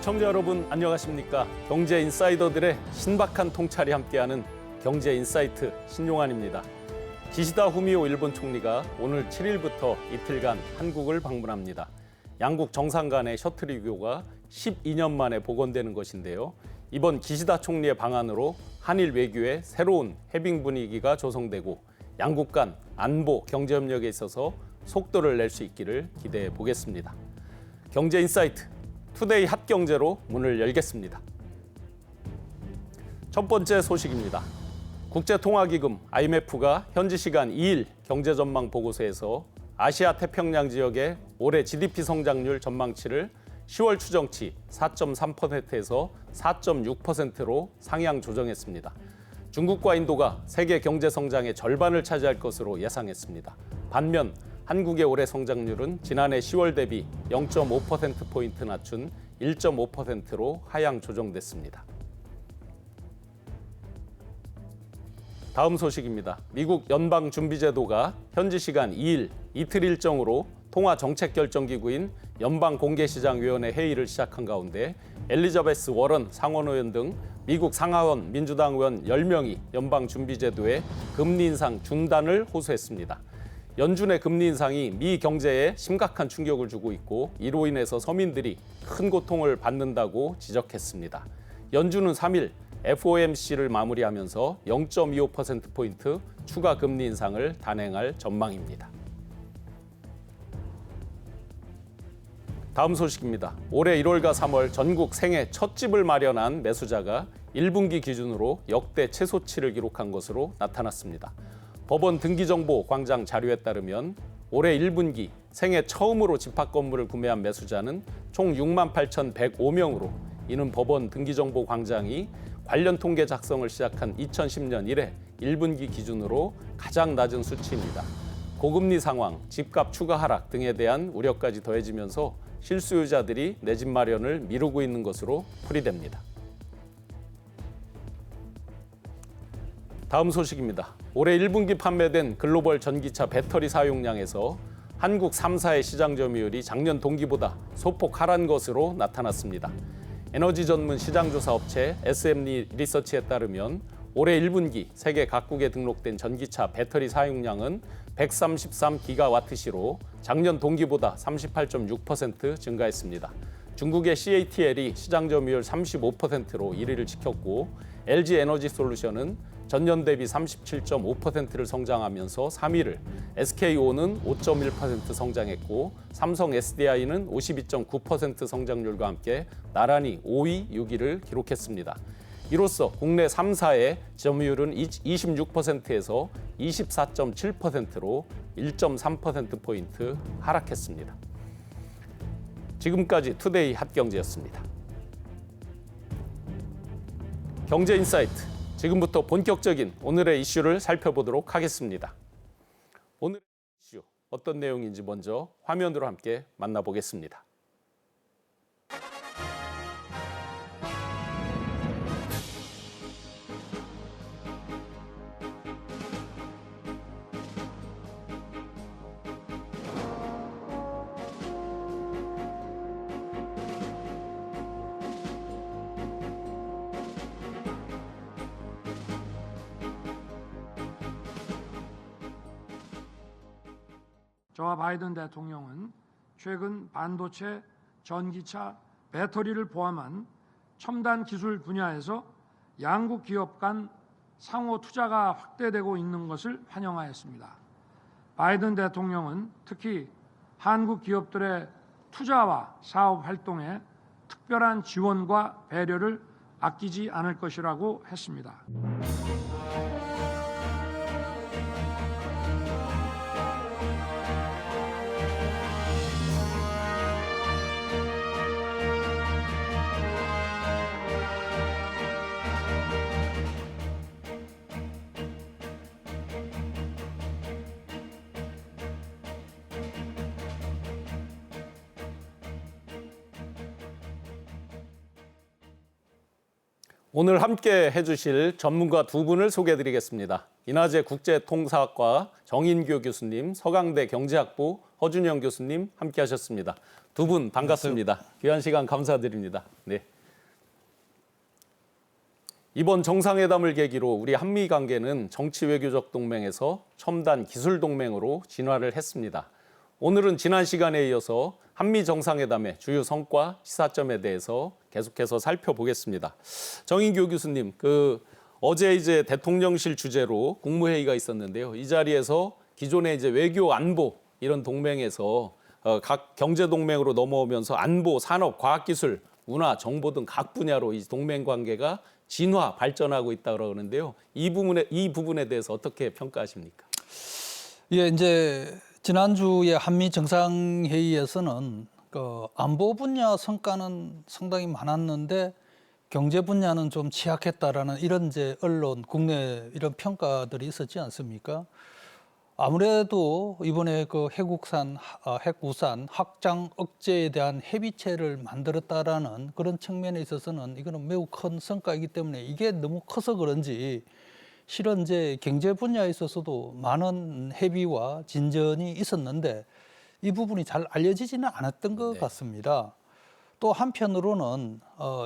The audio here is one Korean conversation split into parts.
시청자 여러분 안녕하십니까? 경제 인사이더들의 신박한 통찰이 함께하는 경제 인사이트 신용환입니다. 기시다 후미오 일본 총리가 오늘 7일부터 이틀간 한국을 방문합니다. 양국 정상 간의 셔틀 외교가 12년 만에 복원되는 것인데요. 이번 기시다 총리의 방안으로 한일 외교의 새로운 해빙 분위기가 조성되고 양국 간 안보, 경제 협력에 있어서 속도를 낼 수 있기를 기대해 보겠습니다. 경제 인사이트 투데이 핫경제로 문을 열겠습니다. 첫 번째 소식입니다. 국제통화기금 IMF가 현지 시간 2일 경제전망 보고서에서 아시아 태평양 지역의 올해 GDP 성장률 전망치를 10월 추정치 4.3%에서 4.6%로 상향 조정했습니다. 중국과 인도가 세계 경제 성장의 절반을 차지할 것으로 예상했습니다. 반면 한국의 올해 성장률은 지난해 10월 대비 0.5%포인트 낮춘 1.5%로 하향 조정됐습니다. 다음 소식입니다. 미국 연방준비제도가 현지 시간 2일 이틀 일정으로 통화정책결정기구인 연방공개시장위원회 회의를 시작한 가운데 엘리자베스 워런 상원의원 등 미국 상하원 민주당 의원 10명이 연방준비제도의 금리 인상 중단을 호소했습니다. 연준의 금리 인상이 미 경제에 심각한 충격을 주고 있고 이로 인해서 서민들이 큰 고통을 받는다고 지적했습니다. 연준은 3일 FOMC를 마무리하면서 0.25%포인트 추가 금리 인상을 단행할 전망입니다. 다음 소식입니다. 올해 1월과 3월 전국 생애 첫 집을 마련한 매수자가 1분기 기준으로 역대 최소치를 기록한 것으로 나타났습니다. 법원 등기정보 광장 자료에 따르면 올해 1분기 생애 처음으로 집합 건물을 구매한 매수자는 총 68,105명으로 이는 법원 등기정보 광장이 관련 통계 작성을 시작한 2010년 이래 1분기 기준으로 가장 낮은 수치입니다. 고금리 상황, 집값 추가 하락 등에 대한 우려까지 더해지면서 실수요자들이 내 집 마련을 미루고 있는 것으로 풀이됩니다. 다음 소식입니다. 올해 1분기 판매된 글로벌 전기차 배터리 사용량에서 한국 3사의 시장 점유율이 작년 동기보다 소폭 하락한 것으로 나타났습니다. 에너지 전문 시장조사 업체 SM 리서치에 따르면 올해 1분기 세계 각국에 등록된 전기차 배터리 사용량은 133기가와트시로 작년 동기보다 38.6% 증가했습니다. 중국의 CATL이 시장 점유율 35%로 1위를 지켰고 LG 에너지 솔루션은 전년 대비 37.5%를 성장하면서 3위를, SKO는 5.1% 성장했고 삼성 SDI는 52.9% 성장률과 함께 나란히 5위, 6위를 기록했습니다. 이로써 국내 3사의 점유율은 26%에서 24.7%로 1.3%포인트 하락했습니다. 지금까지 투데이 핫경제였습니다. 경제 인사이트, 지금부터 본격적인 오늘의 이슈를 살펴보도록 하겠습니다. 오늘의 이슈, 어떤 내용인지 먼저 화면으로 함께 만나보겠습니다. 저와 바이든 대통령은 최근 반도체, 전기차, 배터리를 포함한 첨단 기술 분야에서 양국 기업 간 상호 투자가 확대되고 있는 것을 환영하였습니다. 바이든 대통령은 특히 한국 기업들의 투자와 사업 활동에 특별한 지원과 배려를 아끼지 않을 것이라고 했습니다. 오늘 함께 해주실 전문가 두 분을 소개해드리겠습니다. 인하제 국제통사학과 정인교 교수님, 서강대 경제학부 허준영 교수님 함께하셨습니다. 두 분 반갑습니다. 귀한 시간 감사드립니다. 네. 이번 정상회담을 계기로 우리 한미 관계는 정치 외교적 동맹에서 첨단 기술 동맹으로 진화를 했습니다. 오늘은 지난 시간에 이어서 한미 정상회담의 주요 성과, 시사점에 대해서 계속해서 살펴보겠습니다. 정인교 교수님, 어제 이제 대통령실 주재로 국무회의가 있었는데요. 이 자리에서 기존의 이제 외교 안보 이런 동맹에서 각 경제 동맹으로 넘어오면서 안보, 산업, 과학기술, 문화, 정보 등 각 분야로 이 동맹 관계가 진화, 발전하고 있다 그러는데요. 이 부분에 대해서 어떻게 평가하십니까? 예, 이제 지난주에 한미 정상회의에서는 안보 분야 성과는 상당히 많았는데 경제 분야는 좀 취약했다라는 이런 이제 언론, 국내 이런 평가들이 있었지 않습니까? 아무래도 이번에 핵우산 확장 억제에 대한 협의체를 만들었다라는 그런 측면에 있어서는 이거는 매우 큰 성과이기 때문에 이게 너무 커서 그런지 실은 이제 경제 분야에 있어서도 많은 협의와 진전이 있었는데 이 부분이 잘 알려지지는 않았던 것 같습니다. 또 한편으로는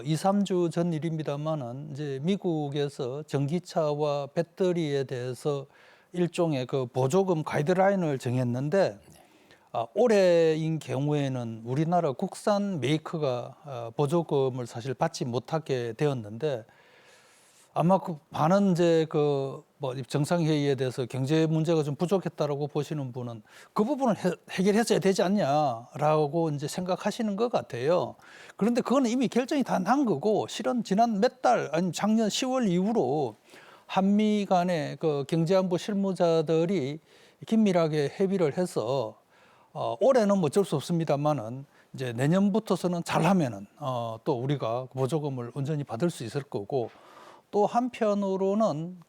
2, 3주 전 일입니다만은 이제 미국에서 전기차와 배터리에 대해서 일종의 보조금 가이드라인을 정했는데 올해인 경우에는 우리나라 국산 메이커가 보조금을 사실 받지 못하게 되었는데 아마 많은 이제 정상회의에 대해서 경제 문제가 좀 부족했다라고 보시는 분은 그 부분을 해결했어야 되지 않냐라고 이제 생각하시는 것 같아요. 그런데 그건 이미 결정이 다 난 거고 실은 지난 몇 달, 아니 작년 10월 이후로 한미 간의 경제안보 실무자들이 긴밀하게 협의를 해서 올해는 뭐 어쩔 수 없습니다만은 이제 내년부터서는 잘하면은 또 우리가 보조금을 온전히 받을 수 있을 거고 또 한편으로는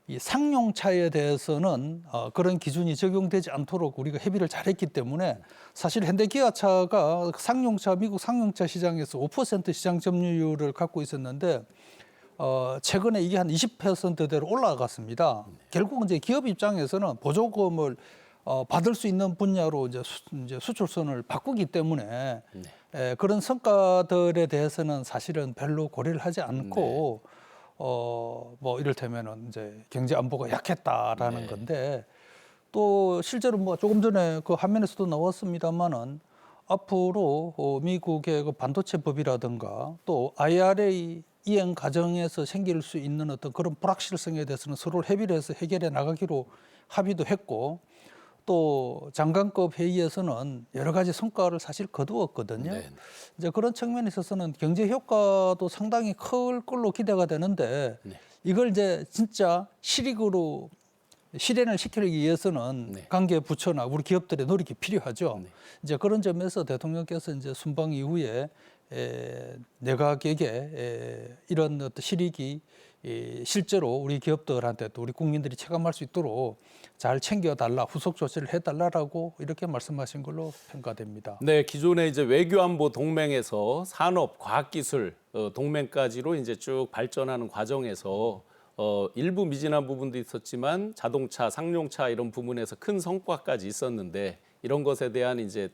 이 상용차에 대해서는 그런 기준이 적용되지 않도록 우리가 협의를 잘했기 때문에 사실 현대기아차가 미국 상용차 시장에서 5% 시장 점유율을 갖고 있었는데 최근에 이게 한 20%대로 올라갔습니다. 결국 이제 기업 입장에서는 보조금을 받을 수 있는 분야로 이제 수출선을 바꾸기 때문에 그런 성과들에 대해서는 사실은 별로 고려를 하지 않고 뭐 이를테면은 이제 경제 안보가 약했다라는 건데 또 실제로 뭐 조금 전에 화면에서도 나왔습니다만은 앞으로 미국의 반도체법이라든가 또 IRA 이행 과정에서 생길 수 있는 어떤 그런 불확실성에 대해서는 서로 협의를 해서 해결해 나가기로 합의도 했고 또 장관급 회의에서는 여러 가지 성과를 사실 거두었거든요. 이제 그런 측면에 있어서는 경제 효과도 상당히 클 걸로 기대가 되는데 이걸 이제 진짜 실익으로 실현을 시키기 위해서는 관계 부처나 우리 기업들의 노력이 필요하죠. 이제 그런 점에서 대통령께서 이제 순방 이후에 내각에게 이런 어떤 실익이 실제로 우리 기업들한테 또 우리 국민들이 체감할 수 있도록 잘 챙겨달라, 후속 조치를 해달라라고 이렇게 말씀하신 걸로 평가됩니다. 네, 기존의 이제 외교안보 동맹에서 산업, 과학기술 동맹까지로 이제 쭉 발전하는 과정에서 일부 미진한 부분도 있었지만 자동차, 상용차 이런 부분에서 큰 성과까지 있었는데 이런 것에 대한 이제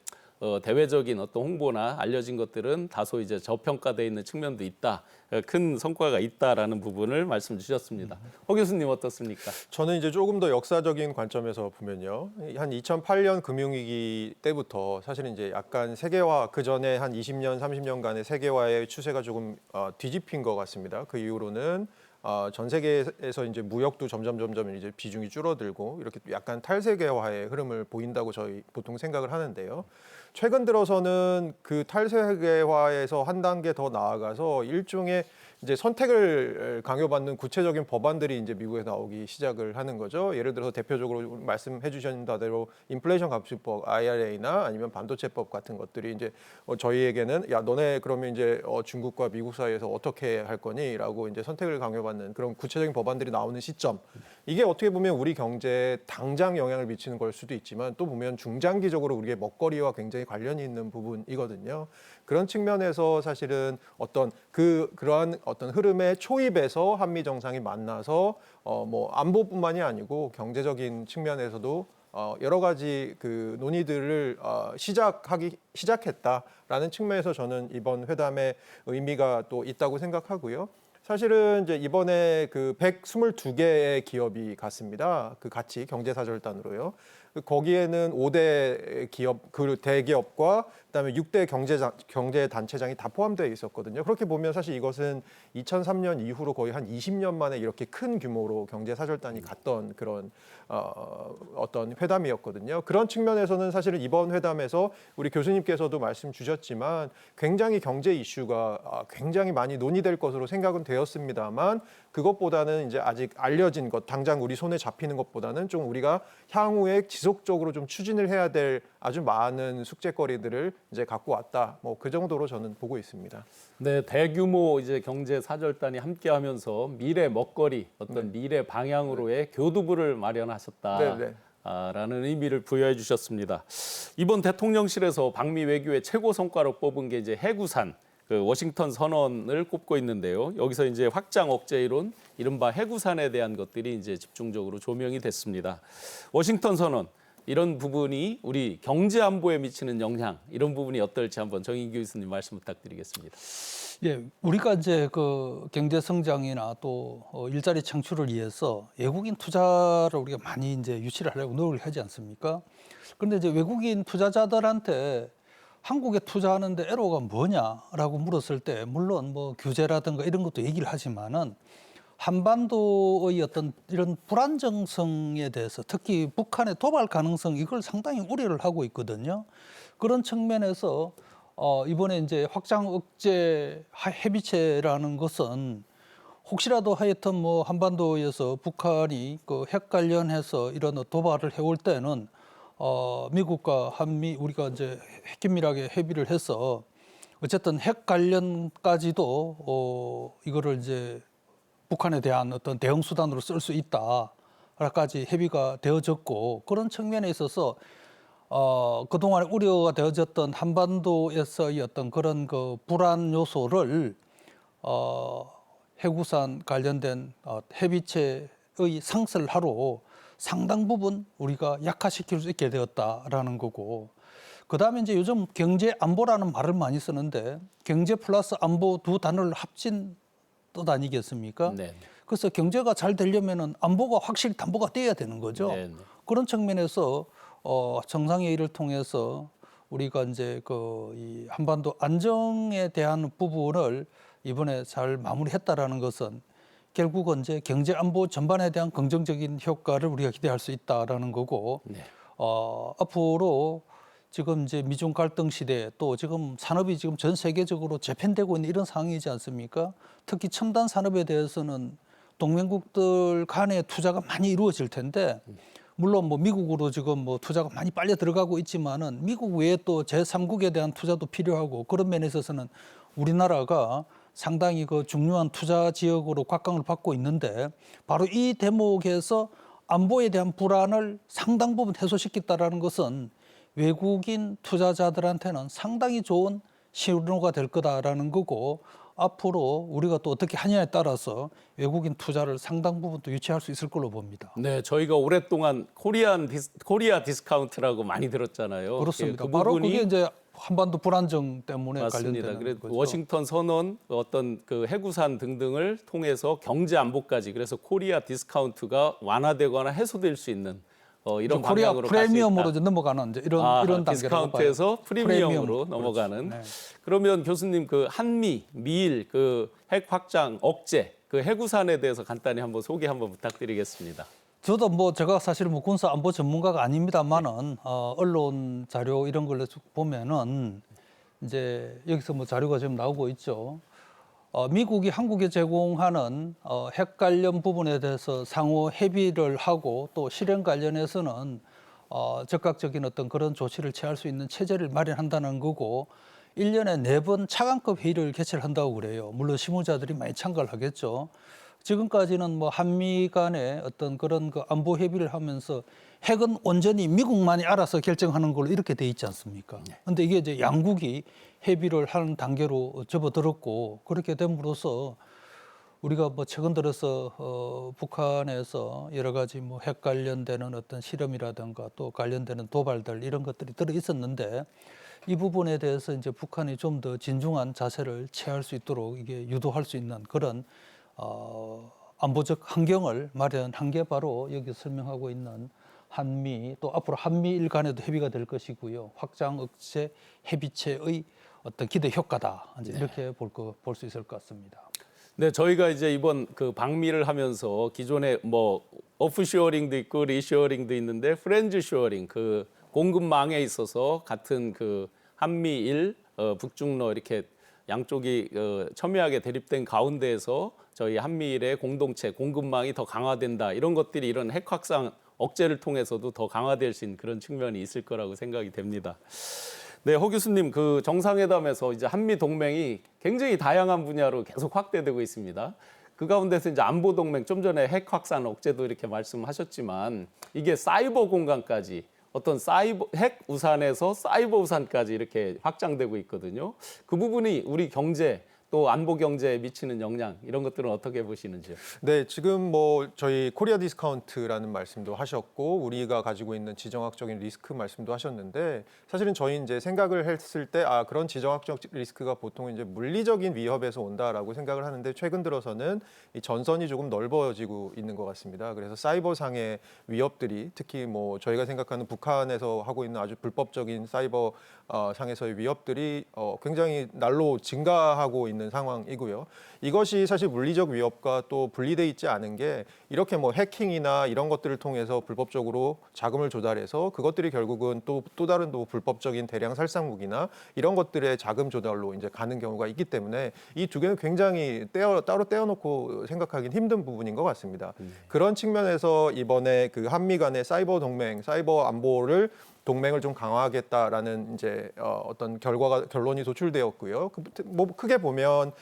대외적인 어떤 홍보나 알려진 것들은 다소 이제 저평가되어 있는 측면도 있다. 큰 성과가 있다라는 부분을 말씀 주셨습니다. 허 교수님 어떻습니까? 저는 이제 조금 더 역사적인 관점에서 보면요. 한 2008년 금융위기 때부터 사실은 이제 약간 세계화, 그 전에 한 20년, 30년간의 세계화의 추세가 조금 뒤집힌 것 같습니다. 그 이후로는 전 세계에서 이제 무역도 점점 이제 비중이 줄어들고 이렇게 약간 탈세계화의 흐름을 보인다고 저희 보통 생각을 하는데요. 최근 들어서는 그 탈세계화에서 한 단계 더 나아가서 일종의 이제 선택을 강요받는 구체적인 법안들이 이제 미국에서 나오기 시작을 하는 거죠. 예를 들어서 대표적으로 말씀해 주신 대로 인플레이션 감축법 IRA나 아니면 반도체법 같은 것들이 이제 저희에게는 야 너네 그러면 이제 중국과 미국 사이에서 어떻게 할 거니라고 이제 선택을 강요받는 그런 구체적인 법안들이 나오는 시점. 이게 어떻게 보면 우리 경제에 당장 영향을 미치는 걸 수도 있지만 또 보면 중장기적으로 우리의 먹거리와 굉장히 관련이 있는 부분이거든요. 그런 측면에서 사실은 그러한 어떤 흐름의 초입에서 한미 정상이 만나서 뭐 안보뿐만이 아니고 경제적인 측면에서도 여러 가지 그 논의들을 시작했다라는 측면에서 저는 이번 회담의 의미가 또 있다고 생각하고요. 사실은 이제 이번에 그 122개의 기업이 갔습니다. 그 같이 경제사절단으로요. 거기에는 5대 기업, 그 대기업과 그다음에 6대 경제 단체장이 다 포함되어 있었거든요. 그렇게 보면 사실 이것은 2003년 이후로 거의 한 20년 만에 이렇게 큰 규모로 경제사절단이 갔던 그런 어떤 회담이었거든요. 그런 측면에서는 사실은 이번 회담에서 우리 교수님께서도 말씀 주셨지만 굉장히 경제 이슈가 굉장히 많이 논의될 것으로 생각은 되었습니다만 그것보다는 이제 아직 알려진 것, 당장 우리 손에 잡히는 것보다는 좀 우리가 향후에 지속적으로 좀 추진을 해야 될 아주 많은 숙제거리들을 이제 갖고 왔다. 뭐 그 정도로 저는 보고 있습니다. 네, 대규모 이제 경제 사절단이 함께하면서 미래 먹거리, 어떤 미래 방향으로의 교두부를 마련하셨다. 라는 의미를 부여해 주셨습니다. 이번 대통령실에서 방미 외교의 최고 성과로 뽑은 게 이제 해구산, 그 워싱턴 선언을 꼽고 있는데요. 여기서 이제 확장 억제 이론, 이른바 해구산에 대한 것들이 이제 집중적으로 조명이 됐습니다. 워싱턴 선언, 이런 부분이 우리 경제 안보에 미치는 영향, 이런 부분이 어떨지 한번 정인 교수님 말씀 부탁드리겠습니다. 예, 우리가 이제 그 경제 성장이나 또 일자리 창출을 위해서 외국인 투자를 우리가 많이 이제 유치를 하려고 노력을 하지 않습니까? 그런데 이제 외국인 투자자들한테 한국에 투자하는데 애로가 뭐냐라고 물었을 때 물론 뭐 규제라든가 이런 것도 얘기를 하지만은 한반도의 어떤 이런 불안정성에 대해서 특히 북한의 도발 가능성 이걸 상당히 우려를 하고 있거든요. 그런 측면에서 이번에 이제 확장 억제 해비체라는 것은 혹시라도 하여튼 뭐 한반도에서 북한이 그 핵 관련해서 이런 도발을 해올 때는 미국과 한미 우리가 이제 긴밀하게 협의를 해서 어쨌든 핵 관련까지도 이거를 이제 북한에 대한 어떤 대응 수단으로 쓸 수 있다까지 협의가 되어졌고 그런 측면에 있어서 그동안 우려가 되어졌던 한반도에서의 어떤 그런 그 불안 요소를 해구산 관련된 해비체의 상설하로 상당 부분 우리가 약화시킬 수 있게 되었다라는 거고 그다음에 이제 요즘 경제 안보라는 말을 많이 쓰는데 경제 플러스 안보 두 단어를 합친 뜻 아니겠습니까? 네. 그래서 경제가 잘 되려면은 안보가 확실히 담보가 돼야 되는 거죠. 네. 그런 측면에서 정상회의를 통해서 우리가 이제 이 한반도 안정에 대한 부분을 이번에 잘 마무리했다라는 것은 결국은 이제 경제 안보 전반에 대한 긍정적인 효과를 우리가 기대할 수 있다라는 거고 네. 앞으로 지금 이제 미중 갈등 시대 또 지금 산업이 지금 전 세계적으로 재편되고 있는 이런 상황이지 않습니까? 특히 첨단 산업에 대해서는 동맹국들 간의 투자가 많이 이루어질 텐데 물론 뭐 미국으로 지금 뭐 투자가 많이 빨려 들어가고 있지만은 미국 외에 또 제3국에 대한 투자도 필요하고 그런 면에 있어서는 우리나라가 상당히 그 중요한 투자 지역으로 각광을 받고 있는데 바로 이 대목에서 안보에 대한 불안을 상당 부분 해소시켰다라는 것은 외국인 투자자들한테는 상당히 좋은 신호가 될 거다라는 거고 앞으로 우리가 또 어떻게 하냐에 따라서 외국인 투자를 상당 부분 또 유치할 수 있을 걸로 봅니다. 네, 저희가 오랫동안 코리아 디스카운트라고 많이 들었잖아요. 그렇습니다. 그 바로 부분이 그게 이제 한반도 불안정 때문에 맞습니다. 관련되는 그래서 거죠. 워싱턴 선언, 어떤 그 해구산 등등을 통해서 경제 안보까지 그래서 코리아 디스카운트가 완화되거나 해소될 수 있는 이런 코리아 방향으로 갈 수 프리미엄으로 있다. 이제 넘어가는 이제 이런 단계라고 디스카운트에서 봐요. 프리미엄으로 프리미엄. 넘어가는. 그렇죠. 네. 그러면 교수님 그 한미, 미일 그 핵 확장 억제 그 해구산에 대해서 간단히 한번 소개 한번 부탁드리겠습니다. 저도 뭐 제가 사실 뭐 군사 안보 전문가가 아닙니다만은 언론 자료 이런 걸 보면은 이제 여기서 뭐 자료가 지금 나오고 있죠. 미국이 한국에 제공하는 핵 관련 부분에 대해서 상호 협의를 하고 또 실행 관련해서는 적극적인 어떤 그런 조치를 취할 수 있는 체제를 마련한다는 거고 1년에 4번 차관급 회의를 개최를 한다고 그래요. 물론 실무자들이 많이 참가를 하겠죠. 지금까지는 뭐 한미 간의 어떤 그런 그 안보 협의를 하면서 핵은 온전히 미국만이 알아서 결정하는 걸로 이렇게 돼 있지 않습니까? 그런데 이게 이제 양국이 협의를 하는 단계로 접어들었고 그렇게 됨으로써 우리가 뭐 최근 들어서 북한에서 여러 가지 뭐 핵 관련되는 어떤 실험이라든가 또 관련되는 도발들 이런 것들이 들어 있었는데 이 부분에 대해서 이제 북한이 좀 더 진중한 자세를 취할 수 있도록 이게 유도할 수 있는 그런 안보적 환경을 마련한 게 바로 여기 설명하고 있는 한미 또 앞으로 한미일 간에도 협의가 될 것이고요. 확장 억제 해비체의 어떤 기대 효과다. 이제 이렇게 볼 수 있을 것 같습니다. 네, 저희가 이제 이번 그 방미를 하면서 기존에 뭐 오프쇼어링도 있고 리쇼어링도 있는데 프렌즈 쇼어링 그 공급망에 있어서 같은 그 한미일 북중러 이렇게 양쪽이 첨예하게 대립된 가운데에서 저희 한미일의 공동체 공급망이 더 강화된다 이런 것들이 이런 핵 확산 억제를 통해서도 더 강화될 수 있는 그런 측면이 있을 거라고 생각이 됩니다. 네, 허 교수님, 그 정상회담에서 이제 한미 동맹이 굉장히 다양한 분야로 계속 확대되고 있습니다. 그 가운데서 이제 안보 동맹, 좀 전에 핵 확산 억제도 이렇게 말씀하셨지만 이게 사이버 공간까지 어떤 핵 우산에서 사이버 우산까지 이렇게 확장되고 있거든요. 그 부분이 우리 경제 또 안보 경제에 미치는 영향 이런 것들은 어떻게 보시는지요? 네, 지금 뭐 저희 코리아 디스카운트라는 말씀도 하셨고 우리가 가지고 있는 지정학적인 리스크 말씀도 하셨는데 사실은 저희 이제 생각을 했을 때 그런 지정학적 리스크가 보통 이제 물리적인 위협에서 온다라고 생각을 하는데 최근 들어서는 이 전선이 조금 넓어지고 있는 것 같습니다. 그래서 사이버상의 위협들이 특히 뭐 저희가 생각하는 북한에서 하고 있는 아주 불법적인 사이버 상에서의 위협들이 굉장히 날로 증가하고 있는 상황이고요. 이것이 사실 물리적 위협과 또 분리돼 있지 않은 게 이렇게 뭐 해킹이나 이런 것들을 통해서 불법적으로 자금을 조달해서 그것들이 결국은 또 다른 또 불법적인 대량 살상 무기나 이런 것들의 자금 조달로 이제 가는 경우가 있기 때문에 이 두 개는 굉장히 따로 떼어놓고 생각하기는 힘든 부분인 것 같습니다. 그런 측면에서 이번에 그 한미 간의 사이버 동맹, 사이버 안보를 동맹을 좀 강화하겠다라는 이제 어떤 결론이 도출되었고요. 뭐 크게 보면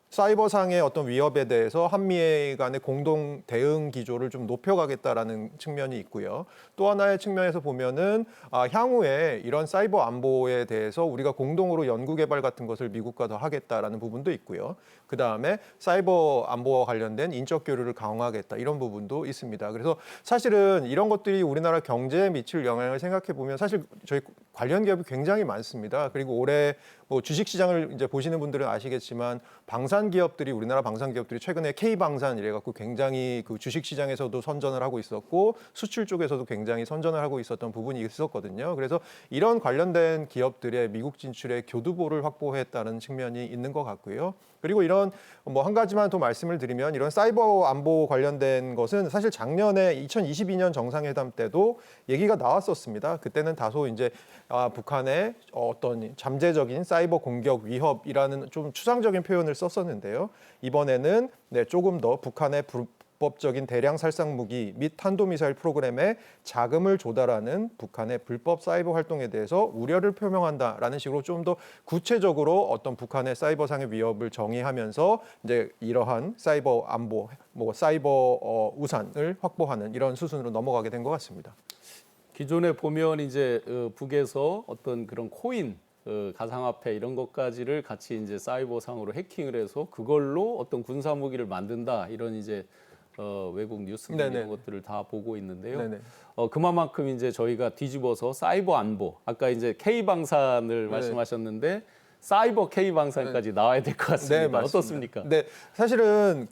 사이버상의 어떤 위협에 대해서 한미 간의 공동 대응 기조를 좀 높여가겠다라는 측면이 있고요. 또 하나의 측면에서 보면은 향후에 이런 사이버 안보에 대해서 우리가 공동으로 연구 개발 같은 것을 미국과 더 하겠다라는 부분도 있고요. 그 다음에 사이버 안보와 관련된 인적 교류를 강화하겠다 이런 부분도 있습니다. 그래서 사실은 이런 것들이 우리나라 경제에 미칠 영향을 생각해 보면 사실 저희 관련 기업이 굉장히 많습니다. 그리고 올해 뭐 주식 시장을 이제 보시는 분들은 아시겠지만 방산 기업들이 우리나라 방산 기업들이 최근에 K방산 이래 갖고 굉장히 그 주식 시장에서도 선전을 하고 있었고 수출 쪽에서도 굉장히 선전을 하고 있었던 부분이 있었거든요. 그래서 이런 관련된 기업들의 미국 진출의 교두보를 확보했다는 측면이 있는 것 같고요. 그리고 이런 뭐 한 가지만 더 말씀을 드리면 이런 사이버 안보 관련된 것은 사실 작년에 2022년 정상회담 때도 얘기가 나왔었습니다. 그때는 다소 이제 북한의 어떤 잠재적인 사이버 공격 위협이라는 좀 추상적인 표현을 썼었는데요. 이번에는 조금 더 북한의 불법적인 대량 살상 무기 및 탄도미사일 프로그램에 자금을 조달하는 북한의 불법 사이버 활동에 대해서 우려를 표명한다라는 식으로 좀 더 구체적으로 어떤 북한의 사이버상의 위협을 정의하면서 이제 이러한 사이버 안보, 뭐 사이버 우산을 확보하는 이런 수순으로 넘어가게 된 것 같습니다. 기존에 보면 이제 북에서 어떤 그런 코인 가상화폐 이런 것까지를 같이 이제 사이버상으로 해킹을 해서 그걸로 어떤 군사 무기를 만든다 이런 이제 외국 뉴스 이런 것들을 다 보고 있는데요. 그만큼 이제 저희가 뒤집어서 사이버 안보 아까 이제 K 방산을 말씀하셨는데 사이버 K 방산까지 나와야 될 것 같습니다. 네, 어떻습니까? 네, 사실은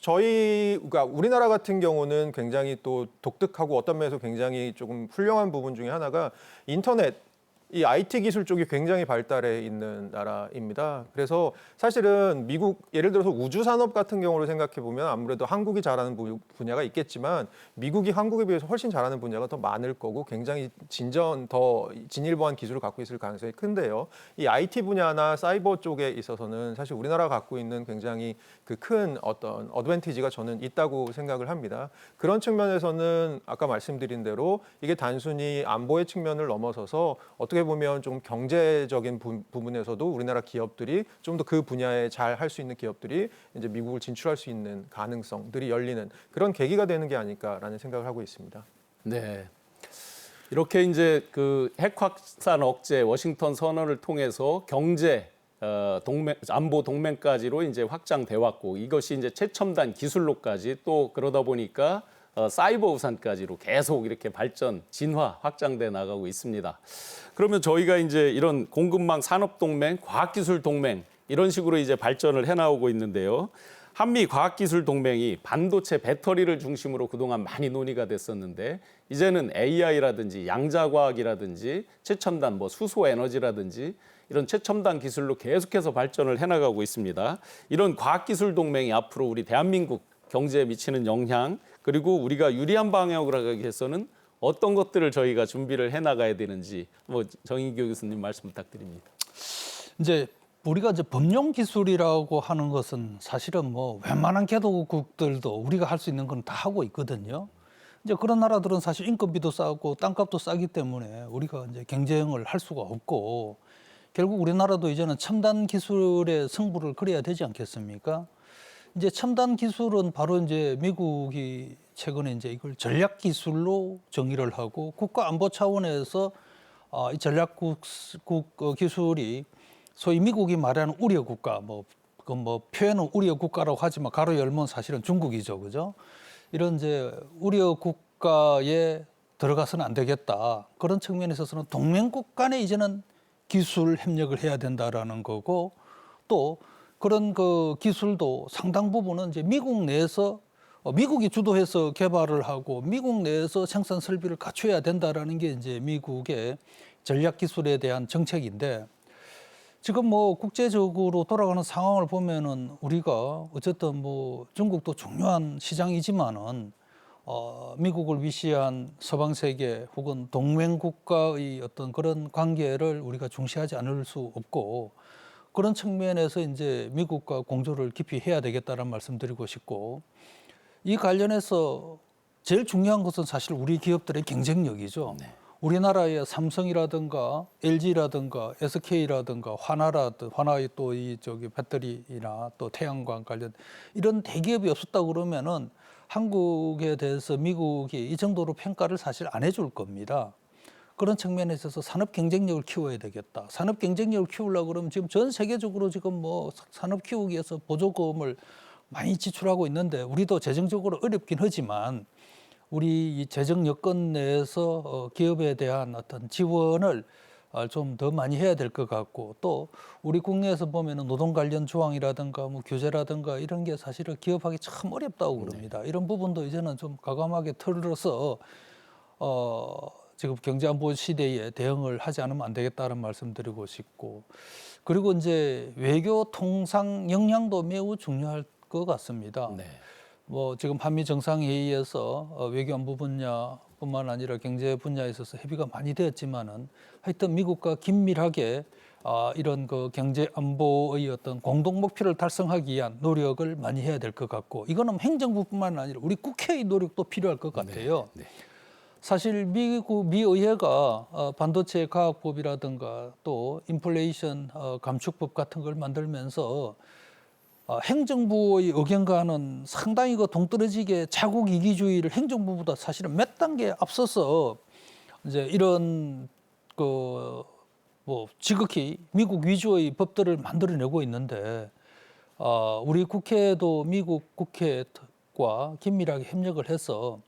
저희가 우리나라 같은 경우는 굉장히 또 독특하고 어떤 면에서 굉장히 조금 훌륭한 부분 중에 하나가 인터넷. 이 IT 기술 쪽이 굉장히 발달해 있는 나라입니다. 그래서 사실은 미국 예를 들어서 우주 산업 같은 경우를 생각해 보면 아무래도 한국이 잘하는 분야가 있겠지만 미국이 한국에 비해서 훨씬 잘하는 분야가 더 많을 거고 굉장히 더 진일보한 기술을 갖고 있을 가능성이 큰데요. 이 IT 분야나 사이버 쪽에 있어서는 사실 우리나라가 갖고 있는 굉장히 그 큰 어떤 어드밴티지가 저는 있다고 생각을 합니다. 그런 측면에서는 아까 말씀드린 대로 이게 단순히 안보의 측면을 넘어서서 어떻게 보면 좀 경제적인 부분에서도 우리나라 기업들이 좀 더 그 분야에 잘 할 수 있는 기업들이 이제 미국을 진출할 수 있는 가능성들이 열리는 그런 계기가 되는 게 아닐까라는 생각을 하고 있습니다. 네. 이렇게 이제 그 핵 확산 억제 워싱턴 선언을 통해서 경제 안보 동맹까지로 이제 확장돼 왔고 이것이 이제 최첨단 기술로까지 또 그러다 보니까 사이버 우산까지로 계속 이렇게 발전, 진화, 확장돼 나가고 있습니다. 그러면 저희가 이제 이런 공급망 산업동맹, 과학기술동맹 이런 식으로 이제 발전을 해나오고 있는데요. 한미 과학기술동맹이 반도체 배터리를 중심으로 그동안 많이 논의가 됐었는데 이제는 AI라든지 양자과학이라든지 최첨단 수소에너지라든지 이런 최첨단 기술로 계속해서 발전을 해나가고 있습니다. 이런 과학기술동맹이 앞으로 우리 대한민국 경제에 미치는 영향 그리고 우리가 유리한 방향으로 가기 위해서는 어떤 것들을 저희가 준비를 해나가야 되는지 정인교 교수님 말씀 부탁드립니다. 이제 우리가 이제 범용 기술이라고 하는 것은 사실은 웬만한 개도국들도 우리가 할 수 있는 건 다 하고 있거든요. 이제 그런 나라들은 사실 인건비도 싸고 땅값도 싸기 때문에 우리가 이제 경쟁을 할 수가 없고 결국 우리나라도 이제는 첨단 기술의 승부를 걸어야 되지 않겠습니까? 이제 첨단 기술은 바로 이제 미국이 최근에 이제 이걸 전략 기술로 정의를 하고 국가 안보 차원에서 이 전략국 기술이 소위 미국이 말하는 우려 국가, 표현은 우려 국가라고 하지만 가로 열면 사실은 중국이죠, 그죠? 이런 이제 우려 국가에 들어가서는 안 되겠다. 그런 측면에 있어서는 동맹국 간에 이제는 기술 협력을 해야 된다라는 거고 또 그런 그 기술도 상당 부분은 이제 미국 내에서 미국이 주도해서 개발을 하고 미국 내에서 생산 설비를 갖춰야 된다라는 게 이제 미국의 전략 기술에 대한 정책인데 지금 국제적으로 돌아가는 상황을 보면은 우리가 어쨌든 중국도 중요한 시장이지만은 미국을 위시한 서방 세계 혹은 동맹 국가의 어떤 그런 관계를 우리가 중시하지 않을 수 없고 그런 측면에서 이제 미국과 공조를 깊이 해야 되겠다는 말씀드리고 싶고 이 관련해서 제일 중요한 것은 사실 우리 기업들의 경쟁력이죠. 네. 우리나라의 삼성이라든가 LG라든가 SK라든가 화나의 또 배터리나 또 태양광 관련 이런 대기업이 없었다 그러면은 한국에 대해서 미국이 이 정도로 평가를 사실 안 해줄 겁니다. 그런 측면에 있어서 산업 경쟁력을 키워야 되겠다. 산업 경쟁력을 키우려고 그러면 지금 전 세계적으로 지금 산업 키우기 위해서 보조금을 많이 지출하고 있는데 우리도 재정적으로 어렵긴 하지만 우리 이 재정 여건 내에서 기업에 대한 어떤 지원을 좀 더 많이 해야 될 것 같고 또 우리 국내에서 보면은 노동 관련 조항이라든가 규제라든가 이런 게 사실은 기업하기 참 어렵다고 그럽니다. 이런 부분도 이제는 좀 과감하게 틀어서 지금 경제안보 시대에 대응을 하지 않으면 안 되겠다는 말씀드리고 싶고 그리고 이제 외교 통상 역량도 매우 중요할 것 같습니다. 네. 지금 한미 정상회의에서 외교안보 분야뿐만 아니라 경제 분야에 있어서 협의가 많이 되었지만은 하여튼 미국과 긴밀하게 이런 그 경제 안보의 어떤 공동 목표를 달성하기 위한 노력을 많이 해야 될 것 같고 이거는 행정부뿐만 아니라 우리 국회의 노력도 필요할 것 같아요. 네, 네. 사실 미 의회가 반도체 가학법이라든가 또 인플레이션 감축법 같은 걸 만들면서 행정부의 의견과는 상당히 동떨어지게 자국 이기주의를 행정부보다 사실은 몇 단계 앞서서 이제 이런 지극히 미국 위주의 법들을 만들어내고 있는데 우리 국회도 미국 국회와 긴밀하게 협력을 해서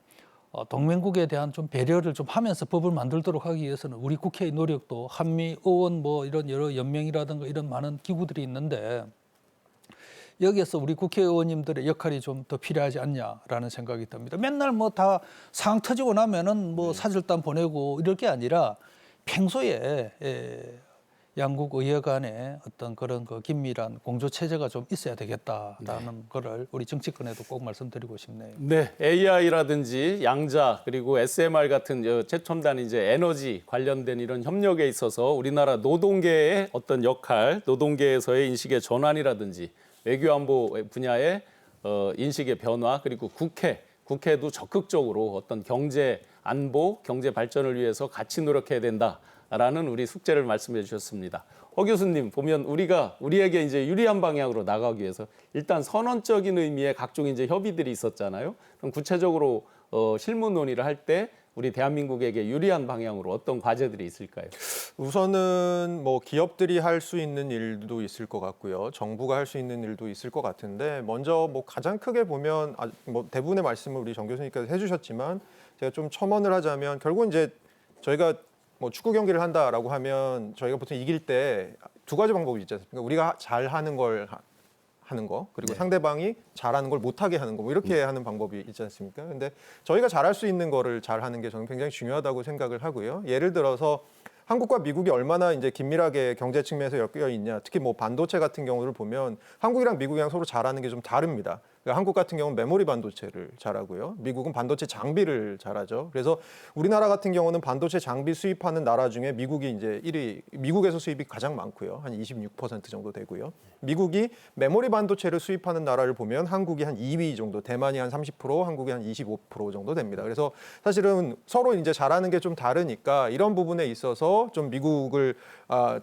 동맹국에 대한 좀 배려를 좀 하면서 법을 만들도록 하기 위해서는 우리 국회의 노력도 한미 의원 이런 여러 연맹이라든가 이런 많은 기구들이 있는데 여기에서 우리 국회의원님들의 역할이 좀 더 필요하지 않냐라는 생각이 듭니다. 맨날 다 상황 터지고 나면은 사절단 보내고 이럴 게 아니라 평소에 양국 의회 간에 어떤 그런 긴밀한 공조 체제가 좀 있어야 되겠다라는 거를 우리 정치권에도 꼭 말씀드리고 싶네요. 네, AI라든지 양자 그리고 SMR 같은 최첨단 이제 에너지 관련된 이런 협력에 있어서 우리나라 노동계의 어떤 역할, 노동계에서의 인식의 전환이라든지 외교안보 분야의 인식의 변화 그리고 국회도 적극적으로 어떤 경제 안보, 경제 발전을 위해서 같이 노력해야 된다라는 우리 숙제를 말씀해 주셨습니다. 허 교수님 보면 우리에게 이제 유리한 방향으로 나가기 위해서 일단 선언적인 의미의 각종 이제 협의들이 있었잖아요. 그럼 구체적으로 실무 논의를 할 때 우리 대한민국에게 유리한 방향으로 어떤 과제들이 있을까요? 우선은 뭐 기업들이 할 수 있는 일도 있을 것 같고요. 정부가 할 수 있는 일도 있을 것 같은데 먼저 뭐 가장 크게 보면 뭐 대부분의 말씀을 우리 정 교수님께서 해주셨지만 제가 좀 첨언을 하자면 결국 이제 저희가 뭐 축구 경기를 한다라고 하면 저희가 보통 이길 때 두 가지 방법이 있지 않습니까? 우리가 잘하는 걸 하는 거 그리고 상대방이 잘하는 걸 못하게 하는 거 뭐 이렇게 하는 방법이 있지 않습니까? 근데 저희가 잘할 수 있는 거를 잘하는 게 저는 굉장히 중요하다고 생각을 하고요. 예를 들어서 한국과 미국이 얼마나 이제 긴밀하게 경제 측면에서 엮여 있냐. 특히 뭐 반도체 같은 경우를 보면 한국이랑 미국이랑 서로 잘하는 게 좀 다릅니다. 그러니까 한국 같은 경우는 메모리 반도체를 잘하고요. 미국은 반도체 장비를 잘하죠. 그래서 우리나라 같은 경우는 반도체 장비 수입하는 나라 중에 미국이 이제 1위, 미국에서 수입이 가장 많고요. 한 26% 정도 되고요. 미국이 메모리 반도체를 수입하는 나라를 보면 한국이 한 2위 정도, 대만이 한 30%, 한국이 한 25% 정도 됩니다. 그래서 사실은 서로 이제 잘하는 게 좀 다르니까 이런 부분에 있어서 좀 미국을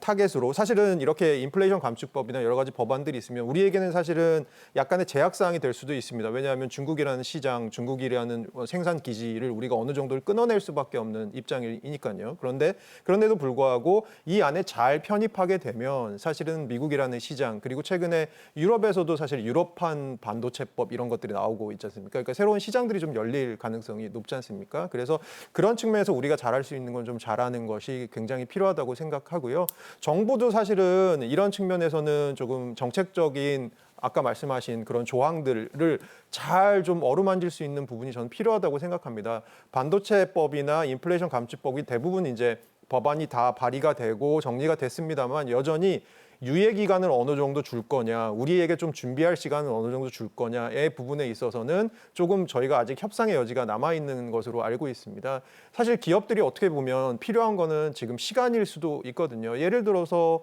타겟으로 사실은 이렇게 인플레이션 감축법이나 여러 가지 법안들이 있으면 우리에게는 사실은 약간의 제약사항이 될 수도 있습니다. 왜냐하면 중국이라는 시장, 중국이라는 생산 기지를 우리가 어느 정도를 끊어낼 수밖에 없는 입장이니까요. 그런데도 불구하고 이 안에 잘 편입하게 되면 사실은 미국이라는 시장 그리고 최근에 유럽에서도 사실 유럽판 반도체법 이런 것들이 나오고 있지 않습니까? 그러니까 새로운 시장들이 좀 열릴 가능성이 높지 않습니까? 그래서 그런 측면에서 우리가 잘할 수 있는 건 좀 잘하는 것이 굉장히 필요하다고 생각하고요. 정부도 사실은 이런 측면에서는 조금 정책적인 아까 말씀하신 그런 조항들을 잘 좀 어루만질 수 있는 부분이 저는 필요하다고 생각합니다. 반도체법이나 인플레이션 감축법이 대부분 이제 법안이 다 발의가 되고 정리가 됐습니다만 여전히 유예 기간을 어느 정도 줄 거냐, 우리에게 좀 준비할 시간을 어느 정도 줄 거냐의 부분에 있어서는 조금 저희가 아직 협상의 여지가 남아 있는 것으로 알고 있습니다. 사실 기업들이 어떻게 보면 필요한 거는 지금 시간일 수도 있거든요. 예를 들어서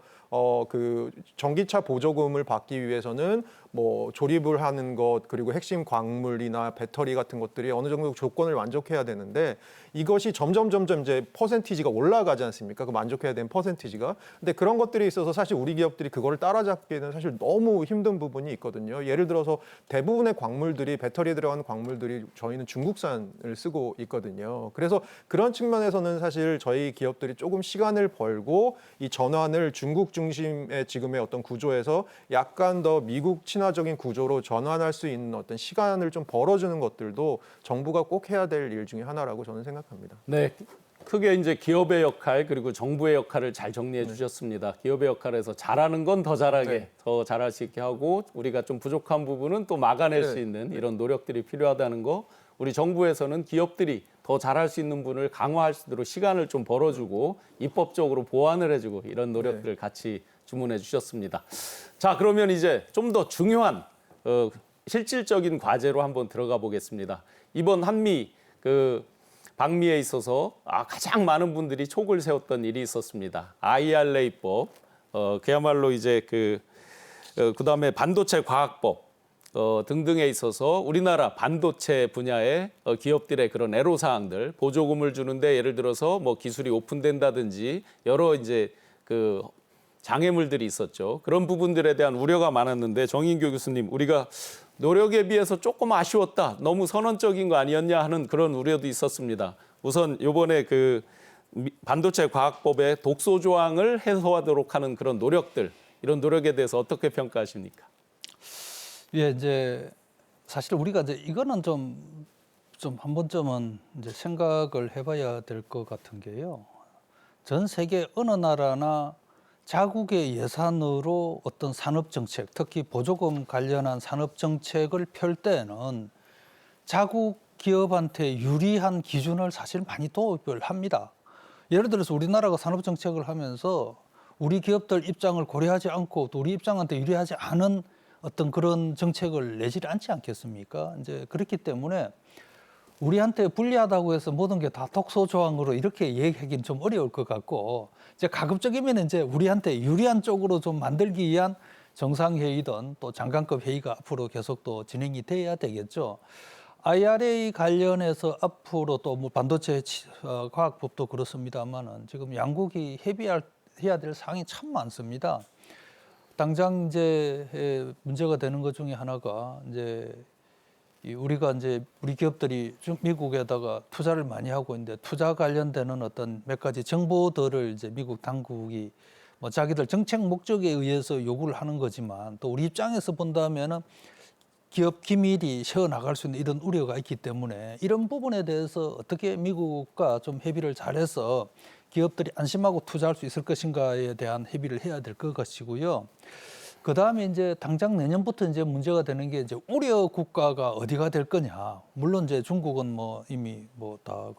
그 전기차 보조금을 받기 위해서는 뭐 조립을 하는 것 그리고 핵심 광물이나 배터리 같은 것들이 어느 정도 조건을 만족해야 되는데 이것이 점점 이제 퍼센티지가 올라가지 않습니까? 그 만족해야 되는 퍼센티지가. 근데 그런 것들이 있어서 사실 우리 기업들이 그거를 따라잡기에는 사실 너무 힘든 부분이 있거든요. 예를 들어서 대부분의 광물들이 배터리에 들어가는 광물들이 저희는 중국산을 쓰고 있거든요. 그래서 그런 측면에서는 사실 저희 기업들이 조금 시간을 벌고 이 전환을 중국 중심의 지금의 어떤 구조에서 약간 더 미국 친화적인 구조로 전환할 수 있는 어떤 시간을 좀 벌어주는 것들도 정부가 꼭 해야 될 일 중에 하나라고 저는 생각합니다. 네, 크게 이제 기업의 역할 그리고 정부의 역할을 잘 정리해 주셨습니다. 기업의 역할에서 잘하는 건 더 잘하게, 더 잘할 수 있게 하고 우리가 좀 부족한 부분은 또 막아낼 수 있는 이런 노력들이 필요하다는 거. 우리 정부에서는 기업들이 더 잘할 수 있는 분을 강화할 수 있도록 시간을 좀 벌어주고 입법적으로 보완을 해주고 이런 노력들을 같이 주문해 주셨습니다. 자, 그러면 이제 좀 더 중요한 실질적인 과제로 한번 들어가 보겠습니다. 이번 한미 방미에 있어서 가장 많은 분들이 촉을 세웠던 일이 있었습니다. IRA법, 그야말로 이제 그다음에 반도체 과학법 등등에 있어서 우리나라 반도체 분야의 기업들의 그런 애로사항들, 보조금을 주는데 예를 들어서 뭐 기술이 오픈된다든지 여러 이제 장애물들이 있었죠. 그런 부분들에 대한 우려가 많았는데 정인교 교수님, 우리가 노력에 비해서 조금 아쉬웠다, 너무 선언적인 거 아니었냐 하는 그런 우려도 있었습니다. 우선 이번에 반도체 과학법의 독소 조항을 해소하도록 하는 그런 노력들, 이런 노력에 대해서 어떻게 평가하십니까? 예, 이제 사실 우리가 이제 이거는 좀 한 번쯤은 이제 생각을 해봐야 될 것 같은 게요. 전 세계 어느 나라나 자국의 예산으로 어떤 산업 정책, 특히 보조금 관련한 산업 정책을 펼 때는 자국 기업한테 유리한 기준을 사실 많이 도입을 합니다. 예를 들어서 우리나라가 산업 정책을 하면서 우리 기업들 입장을 고려하지 않고 또 우리 입장한테 유리하지 않은 어떤 그런 정책을 내지 않지 않겠습니까? 이제 그렇기 때문에 우리한테 불리하다고 해서 모든 게 다 독소 조항으로 이렇게 얘기하기는 좀 어려울 것 같고, 이제 가급적이면 이제 우리한테 유리한 쪽으로 좀 만들기 위한 정상회의든 또 장관급 회의가 앞으로 계속 또 진행이 돼야 되겠죠. IRA 관련해서 앞으로 또 뭐 반도체 과학법도 그렇습니다만은 지금 양국이 해야 될 사항이 참 많습니다. 당장 이제 문제가 되는 것 중에 하나가 이제 우리가 이제 우리 기업들이 미국에다가 투자를 많이 하고 있는데 투자 관련되는 어떤 몇 가지 정보들을 이제 미국 당국이 뭐 자기들 정책 목적에 의해서 요구를 하는 거지만 또 우리 입장에서 본다면은 기업 기밀이 새어나갈 수 있는 이런 우려가 있기 때문에 이런 부분에 대해서 어떻게 미국과 좀 협의를 잘해서 기업들이 안심하고 투자할 수 있을 것인가에 대한 협의를 해야 될 것 같이고요. 그 다음에 이제 당장 내년부터 이제 문제가 되는 게 이제 우려 국가가 어디가 될 거냐. 물론 이제 중국은 뭐 이미 뭐 다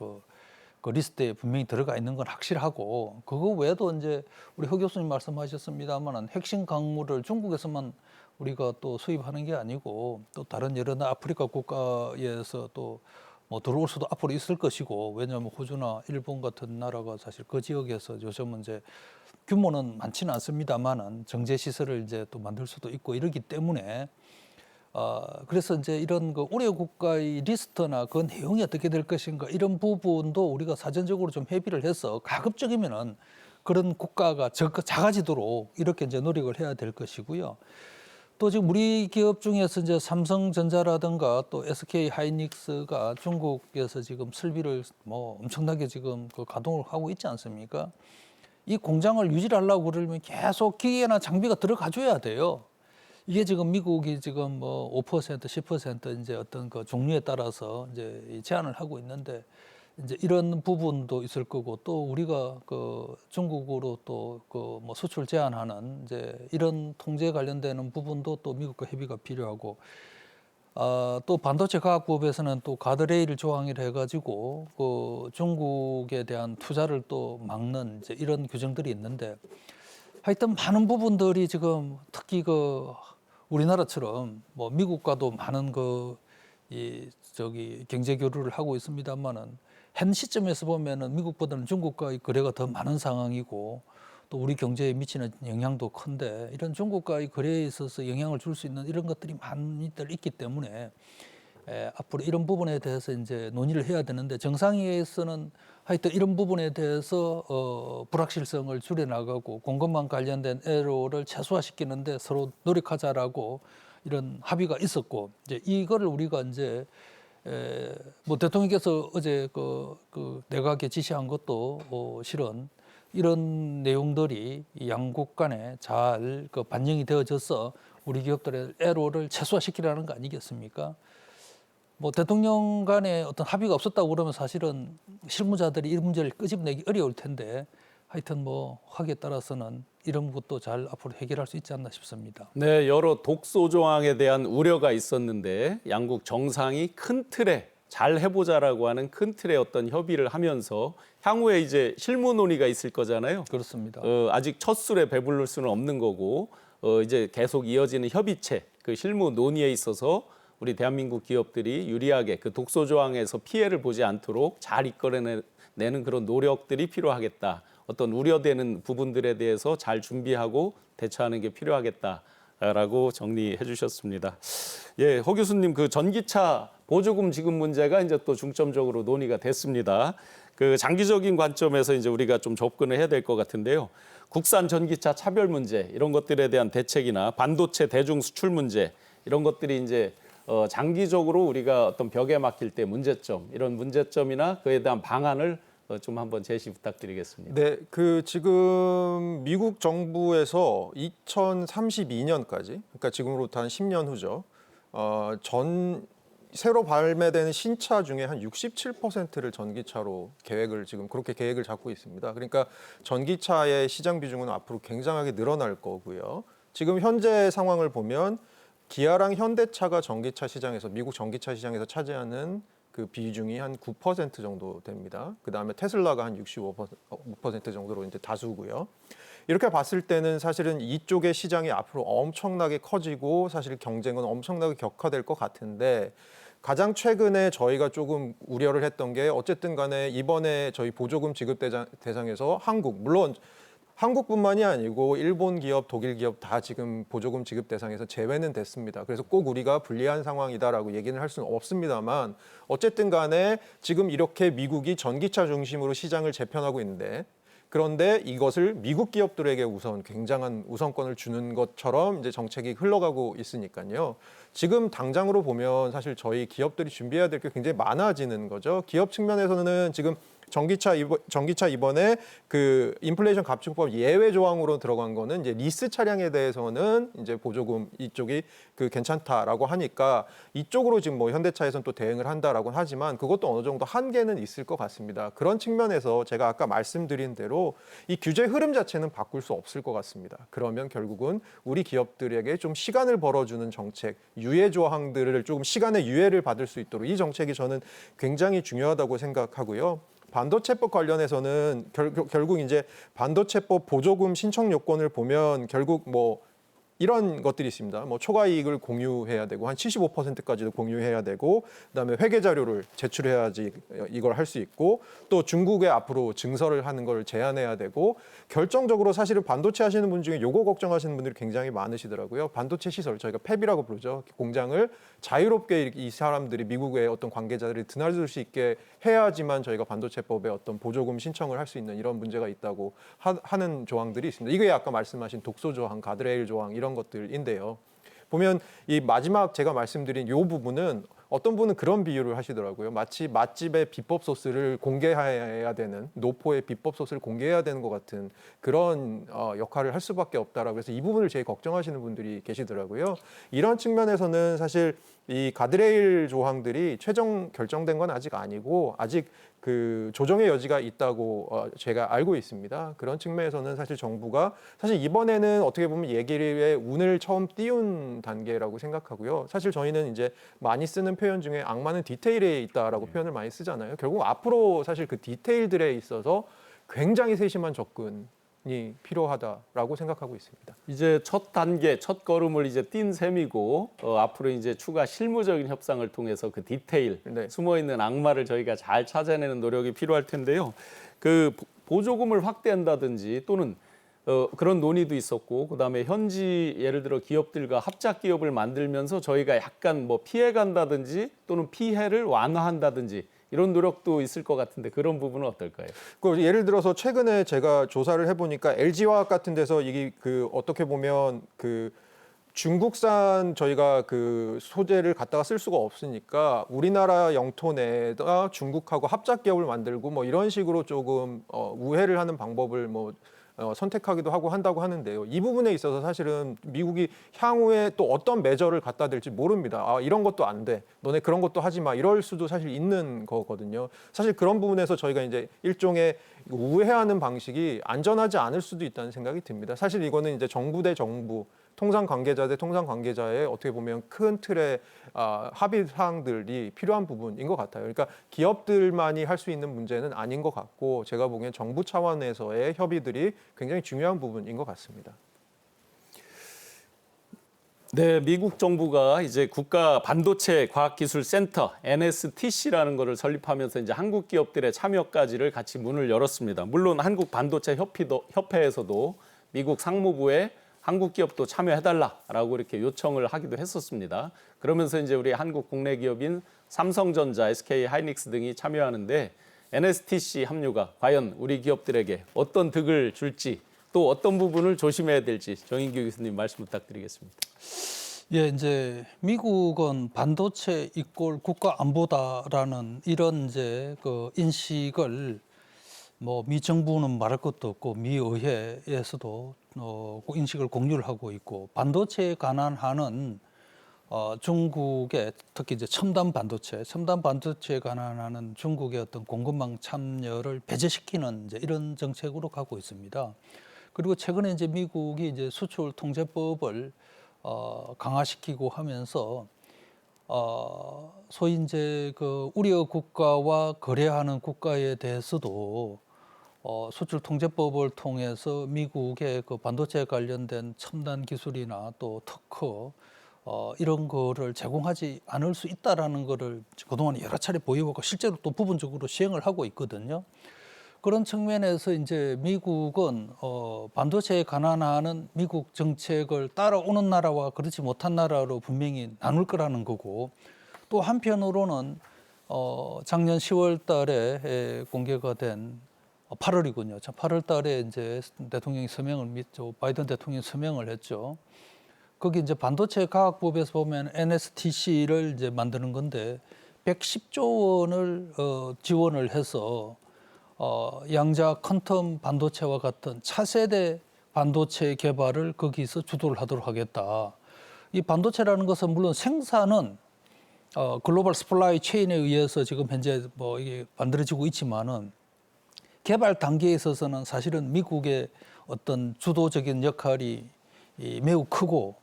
그 리스트에 분명히 들어가 있는 건 확실하고 그거 외에도 이제 우리 허 교수님 말씀하셨습니다만은 핵심 강물을 중국에서만 우리가 또 수입하는 게 아니고 또 다른 여러 아프리카 국가에서 또 뭐 들어올 수도 앞으로 있을 것이고 왜냐하면 호주나 일본 같은 나라가 사실 그 지역에서 요즘은 이제 규모는 많지는 않습니다만은 정제 시설을 이제 또 만들 수도 있고 이러기 때문에 그래서 이제 이런 그 우려 국가의 리스트나 그 내용이 어떻게 될 것인가 이런 부분도 우리가 사전적으로 좀 협의를 해서 가급적이면은 그런 국가가 작아지도록 이렇게 이제 노력을 해야 될 것이고요. 또 지금 우리 기업 중에서 이제 삼성전자라든가 또 SK 하이닉스가 중국에서 지금 설비를 뭐 엄청나게 지금 그 가동을 하고 있지 않습니까? 이 공장을 유지하려고 그러면 계속 기계나 장비가 들어가줘야 돼요. 이게 지금 미국이 지금 뭐 5%, 10% 이제 어떤 그 종류에 따라서 이제 제한을 하고 있는데 이제 이런 부분도 있을 거고 또 우리가 그 중국으로 또 그 뭐 수출 제한하는 이제 이런 통제 관련되는 부분도 또 미국과 협의가 필요하고 또 반도체 과학법에서는 또 가드레일 조항을 해가지고 그 중국에 대한 투자를 또 막는 이제 이런 규정들이 있는데 하여튼 많은 부분들이 지금 특히 그 우리나라처럼 뭐 미국과도 많은 경제 교류를 하고 있습니다만은 현 시점에서 보면은 미국보다는 중국과의 거래가 더 많은 상황이고 또 우리 경제에 미치는 영향도 큰데 이런 중국과의 거래에 있어서 영향을 줄 수 있는 이런 것들이 많이들 있기 때문에 앞으로 이런 부분에 대해서 이제 논의를 해야 되는데 정상회의에서는 하여튼 이런 부분에 대해서 불확실성을 줄여나가고 공급망 관련된 애로를 최소화시키는데 서로 노력하자라고 이런 합의가 있었고 이제 이거를 우리가 이제 뭐 대통령께서 어제 그 내각에 지시한 것도 실은 이런 내용들이 양국 간에 잘 그 반영이 되어져서 우리 기업들의 애로를 최소화시키라는 거 아니겠습니까? 뭐 대통령 간에 어떤 합의가 없었다고 그러면 사실은 실무자들이 이 문제를 끄집내기 어려울 텐데 하여튼 뭐 하기에 따라서는 이런 것도 잘 앞으로 해결할 수 있지 않나 싶습니다. 네, 여러 독소 조항에 대한 우려가 있었는데 양국 정상이 큰 틀에 잘 해보자라고 하는 큰 틀의 어떤 협의를 하면서 향후에 이제 실무 논의가 있을 거잖아요. 그렇습니다. 아직 첫 술에 배부를 수는 없는 거고 이제 계속 이어지는 협의체, 그 실무 논의에 있어서 우리 대한민국 기업들이 유리하게 그 독소 조항에서 피해를 보지 않도록 잘 이끌어내는 그런 노력들이 필요하겠다. 어떤 우려되는 부분들에 대해서 잘 준비하고 대처하는 게 필요하겠다라고 정리해 주셨습니다. 예, 허 교수님 그 전기차 보조금 지급 문제가 이제 또 중점적으로 논의가 됐습니다. 그 장기적인 관점에서 이제 우리가 좀 접근을 해야 될 것 같은데요. 국산 전기차 차별 문제 이런 것들에 대한 대책이나 반도체 대중 수출 문제 이런 것들이 이제 장기적으로 우리가 어떤 벽에 막힐 때 문제점 이런 문제점이나 그에 대한 방안을 좀 한번 제시 부탁드리겠습니다. 네, 그 지금 미국 정부에서 2032년까지, 그러니까 지금으로부터 한 10년 후죠. 새로 발매되는 신차 중에 한 67%를 전기차로 그렇게 계획을 잡고 있습니다. 그러니까 전기차의 시장 비중은 앞으로 굉장하게 늘어날 거고요. 지금 현재 상황을 보면 기아랑 현대차가 미국 전기차 시장에서 차지하는 그 비중이 한 9% 정도 됩니다. 그 다음에 테슬라가 한 65% 정도로 이제 다수고요. 이렇게 봤을 때는 사실은 이쪽의 시장이 앞으로 엄청나게 커지고 사실 경쟁은 엄청나게 격화될 것 같은데 가장 최근에 저희가 조금 우려를 했던 게 어쨌든 간에 이번에 저희 보조금 지급 대상에서 물론 한국뿐만이 아니고 일본 기업, 독일 기업 다 지금 보조금 지급 대상에서 제외는 됐습니다. 그래서 꼭 우리가 불리한 상황이다라고 얘기는 할 수는 없습니다만 어쨌든 간에 지금 이렇게 미국이 전기차 중심으로 시장을 재편하고 있는데 그런데 이것을 미국 기업들에게 우선 굉장한 우선권을 주는 것처럼 이제 정책이 흘러가고 있으니까요. 지금 당장으로 보면 사실 저희 기업들이 준비해야 될 게 굉장히 많아지는 거죠. 기업 측면에서는 지금 전기차 이번에 그 인플레이션 갑축법 예외 조항으로 들어간 거는 이제 리스 차량에 대해서는 이제 보조금 이쪽이 그 괜찮다라고 하니까 이쪽으로 지금 뭐 현대차에서는 또 대응을 한다라고 하지만 그것도 어느 정도 한계는 있을 것 같습니다. 그런 측면에서 제가 아까 말씀드린 대로 이 규제 흐름 자체는 바꿀 수 없을 것 같습니다. 그러면 결국은 우리 기업들에게 좀 시간을 벌어주는 정책, 유예 조항들을 조금 시간의 유예를 받을 수 있도록 이 정책이 저는 굉장히 중요하다고 생각하고요. 반도체법 관련해서는 결국 이제 반도체법 보조금 신청 요건을 보면 결국 뭐 이런 것들이 있습니다. 뭐 초과 이익을 공유해야 되고 한 75%까지도 공유해야 되고 그다음에 회계 자료를 제출해야지 이걸 할 수 있고 또 중국에 앞으로 증설을 하는 걸 제한해야 되고 결정적으로 사실은 반도체 하시는 분 중에 요거 걱정하시는 분들이 굉장히 많으시더라고요. 반도체 시설 저희가 팹이라고 부르죠. 공장을 자유롭게 이 사람들이 미국의 어떤 관계자들이 드나들 수 있게 해야지만 저희가 반도체법에 어떤 보조금 신청을 할 수 있는 이런 문제가 있다고 하는 조항들이 있습니다. 이게 아까 말씀하신 독소 조항, 가드레일 조항 이런 것들인데요. 보면 이 마지막 제가 말씀드린 이 부분은 어떤 분은 그런 비유를 하시더라고요. 마치 맛집의 비법 소스를 공개해야 되는 노포의 비법 소스를 공개해야 되는 것 같은 그런 역할을 할 수밖에 없다라고 해서 이 부분을 제일 걱정하시는 분들이 계시더라고요. 이런 측면에서는 사실 이 가드레일 조항들이 최종 결정된 건 아직 아니고 아직 그 조정의 여지가 있다고 제가 알고 있습니다. 그런 측면에서는 사실 정부가 사실 이번에는 어떻게 보면 얘기의 운을 처음 띄운 단계라고 생각하고요. 사실 저희는 이제 많이 쓰는 표현 중에 악마는 디테일에 있다라고 표현을 많이 쓰잖아요. 결국 앞으로 사실 그 디테일들에 있어서 굉장히 세심한 접근이 필요하다라고 생각하고 있습니다. 이제 첫 단계, 첫 걸음을 이제 띈 셈이고 앞으로 이제 추가 실무적인 협상을 통해서 그 디테일, 네. 숨어 있는 악마를 저희가 잘 찾아내는 노력이 필요할 텐데요. 그 보조금을 확대한다든지 또는 그런 논의도 있었고 그다음에 현지 예를 들어 기업들과 합작 기업을 만들면서 저희가 약간 뭐 피해 간다든지 또는 피해를 완화한다든지 이런 노력도 있을 것 같은데 그런 부분은 어떨까요? 그 예를 들어서 최근에 제가 조사를 해보니까 LG화학 같은 데서 이게 그 어떻게 보면 그 중국산 저희가 그 소재를 갖다가 쓸 수가 없으니까 우리나라 영토 내에다 중국하고 합작 기업을 만들고 뭐 이런 식으로 조금 우회를 하는 방법을 뭐 선택하기도 하고 한다고 하는데요. 이 부분에 있어서 사실은 미국이 향후에 또 어떤 메저를 갖다 댈지 모릅니다. 아, 이런 것도 안 돼. 너네 그런 것도 하지 마. 이럴 수도 사실 있는 거거든요. 사실 그런 부분에서 저희가 이제 일종의 우회하는 방식이 안전하지 않을 수도 있다는 생각이 듭니다. 사실 이거는 이제 정부 대 정부, 통상 관계자 대 통상 관계자의 어떻게 보면 큰 틀의 합의 사항들이 필요한 부분인 것 같아요. 그러니까 기업들만이 할 수 있는 문제는 아닌 것 같고 제가 보기엔 정부 차원에서의 협의들이 굉장히 중요한 부분인 것 같습니다. 네, 미국 정부가 이제 국가 반도체 과학기술센터 NSTC라는 것을 설립하면서 이제 한국 기업들의 참여까지를 같이 문을 열었습니다. 물론 한국 반도체 협회에서도 미국 상무부에 한국 기업도 참여해달라라고 이렇게 요청을 하기도 했었습니다. 그러면서 이제 우리 한국 국내 기업인 삼성전자, SK 하이닉스 등이 참여하는데 NSTC 합류가 과연 우리 기업들에게 어떤 득을 줄지 또 어떤 부분을 조심해야 될지 정인규 교수님 말씀 부탁드리겠습니다. 예, 이제 미국은 반도체 이꼴 국가 안보다라는 이런 이제 그 인식을 뭐 미 정부는 말할 것도 없고 미 의회에서도 인식을 공유를 하고 있고 반도체에 관한 하는 중국의 특히 이제 첨단 반도체에 관한 하는 중국의 어떤 공급망 참여를 배제시키는 이제 이런 정책으로 가고 있습니다. 그리고 최근에 이제 미국이 이제 수출 통제법을 강화시키고 하면서 소위 이제 그 우려 국가와 거래하는 국가에 대해서도 수출 통제법을 통해서 미국의 그 반도체 관련된 첨단 기술이나 또 특허 이런 거를 제공하지 않을 수 있다라는 거를 그동안 여러 차례 보여오고 실제로 또 부분적으로 시행을 하고 있거든요. 그런 측면에서 이제 미국은 반도체에 관한하는 미국 정책을 따라오는 나라와 그렇지 못한 나라로 분명히 나눌 거라는 거고 또 한편으로는 작년 10월 달에 공개가 된 8월이군요. 8월 달에 이제 대통령이 바이든 대통령이 서명을 했죠. 거기 이제 반도체 과학법에서 보면 NSTC를 이제 만드는 건데 110조 원을 지원을 해서 양자 퀀텀 반도체와 같은 차세대 반도체 개발을 거기서 주도를 하도록 하겠다. 이 반도체라는 것은 물론 생산은 글로벌 스플라이 체인에 의해서 지금 현재 뭐 이게 만들어지고 있지만은 개발 단계에 있어서는 사실은 미국의 어떤 주도적인 역할이 매우 크고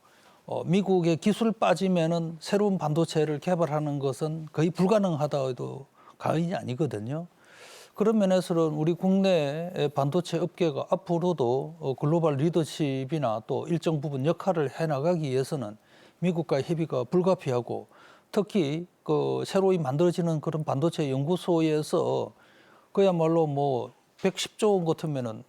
미국의 기술 빠지면은 새로운 반도체를 개발하는 것은 거의 불가능하다 해도 과언이 아니거든요. 그런 면에서는 우리 국내 반도체 업계가 앞으로도 글로벌 리더십이나 또 일정 부분 역할을 해나가기 위해서는 미국과의 협의가 불가피하고 특히 그 새로이 만들어지는 그런 반도체 연구소에서 그야말로 뭐 110조 원 같으면은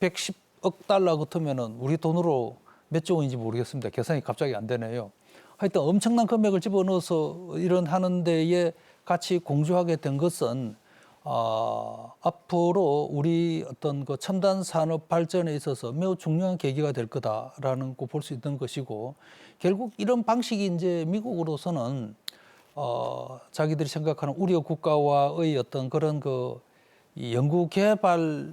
110억 달러 같으면은 우리 돈으로 몇 조 원인지 모르겠습니다. 계산이 갑자기 안 되네요. 하여튼 엄청난 금액을 집어넣어서 이런 하는 데에 같이 공조하게 된 것은 앞으로 우리 어떤 그 첨단 산업 발전에 있어서 매우 중요한 계기가 될 거다라는 거 볼 수 있는 것이고 결국 이런 방식이 이제 미국으로서는 자기들이 생각하는 우려 국가와의 어떤 그런 그 이 연구 개발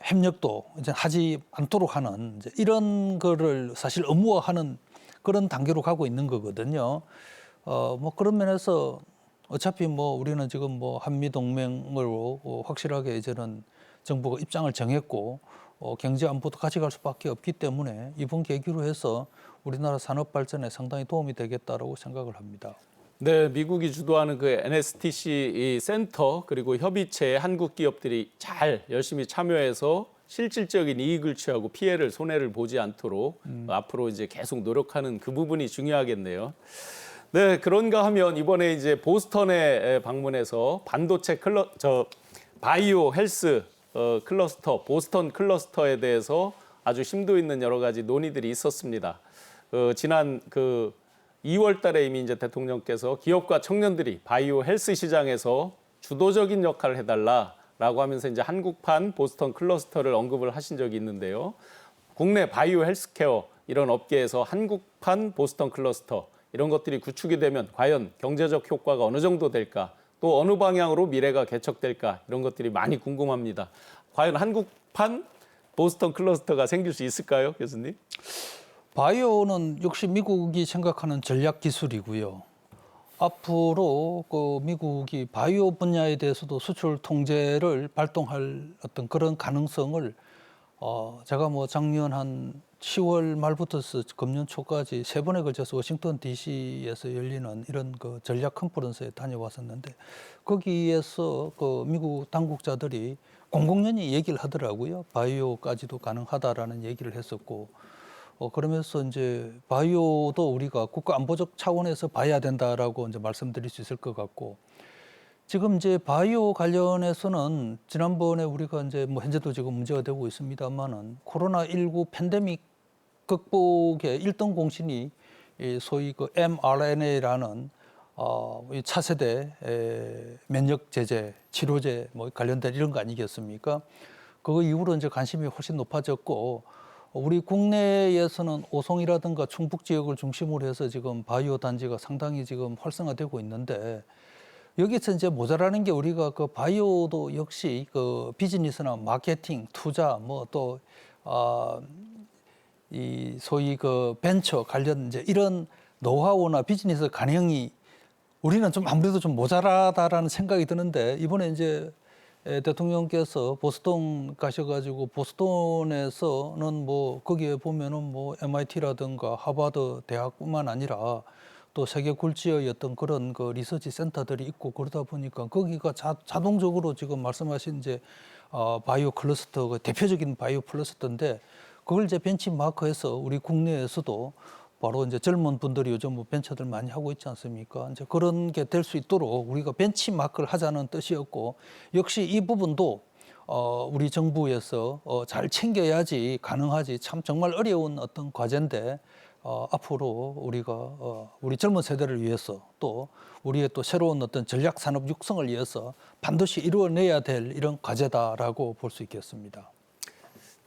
협력도 이제 하지 않도록 하는 이제 이런 거를 사실 의무화하는 그런 단계로 가고 있는 거거든요. 뭐 그런 면에서 어차피 뭐 우리는 지금 뭐 한미 동맹으로 확실하게 이제는 정부가 입장을 정했고 경제 안보도 같이 갈 수밖에 없기 때문에 이번 계기로 해서 우리나라 산업 발전에 상당히 도움이 되겠다라고 생각을 합니다. 네, 미국이 주도하는 그 NSTC 이 센터 그리고 협의체에 한국 기업들이 잘 열심히 참여해서 실질적인 이익을 취하고 피해를 손해를 보지 않도록 앞으로 이제 계속 노력하는 그 부분이 중요하겠네요. 네, 그런가 하면 이번에 이제 보스턴에 방문해서 반도체 바이오 헬스 클러스터, 보스턴 클러스터에 대해서 아주 심도 있는 여러 가지 논의들이 있었습니다. 지난 2월 달에 이미 이제 대통령께서 기업과 청년들이 바이오 헬스 시장에서 주도적인 역할을 해달라라고 하면서 이제 한국판 보스턴 클러스터를 언급을 하신 적이 있는데요. 국내 바이오 헬스케어 이런 업계에서 한국판 보스턴 클러스터 이런 것들이 구축이 되면 과연 경제적 효과가 어느 정도 될까? 또 어느 방향으로 미래가 개척될까? 이런 것들이 많이 궁금합니다. 과연 한국판 보스턴 클러스터가 생길 수 있을까요, 교수님? 바이오는 역시 미국이 생각하는 전략 기술이고요. 앞으로 그 미국이 바이오 분야에 대해서도 수출 통제를 발동할 어떤 그런 가능성을 제가 뭐 작년 한 10월 말부터 금년 초까지 3번에 걸쳐서 워싱턴 DC에서 열리는 이런 그 전략 컨퍼런스에 다녀왔었는데 거기에서 그 미국 당국자들이 공공연히 얘기를 하더라고요. 바이오까지도 가능하다라는 얘기를 했었고 그러면서 이제 바이오도 우리가 국가 안보적 차원에서 봐야 된다라고 이제 말씀드릴 수 있을 것 같고 지금 이제 바이오 관련해서는 지난번에 우리가 이제 뭐 현재도 지금 문제가 되고 있습니다만은 코로나19 팬데믹 극복의 1등 공신이 소위 그 mRNA라는 이 차세대 면역 제제, 치료제 뭐 관련된 이런 거 아니겠습니까? 그 이후로 이제 관심이 훨씬 높아졌고 우리 국내에서는 오송이라든가 충북 지역을 중심으로 해서 지금 바이오 단지가 상당히 지금 활성화되고 있는데 여기서 이제 모자라는 게 우리가 그 바이오도 역시 그 비즈니스나 마케팅, 투자 뭐 또 이 소위 그 벤처 관련 이제 이런 노하우나 비즈니스 관행이 우리는 좀 아무래도 좀 모자라다라는 생각이 드는데 이번에 이제 대통령께서 보스턴 가셔가지고 보스턴에서는 뭐 거기에 보면은 뭐 MIT라든가 하버드 대학뿐만 아니라 또 세계 굴지의 어떤 그런 그 리서치 센터들이 있고 그러다 보니까 거기가 자동적으로 지금 말씀하신 이제 바이오 클러스터 그 대표적인 바이오 클러스터인데 그걸 이제 벤치마크해서 우리 국내에서도 바로 이제 젊은 분들이 요즘 뭐 벤처들 많이 하고 있지 않습니까? 이제 그런 게 될 수 있도록 우리가 벤치마크를 하자는 뜻이었고 역시 이 부분도 우리 정부에서 잘 챙겨야지 가능하지 참 정말 어려운 어떤 과제인데 앞으로 우리가 우리 젊은 세대를 위해서 또 우리의 또 새로운 어떤 전략 산업 육성을 위해서 반드시 이루어내야 될 이런 과제다라고 볼 수 있겠습니다.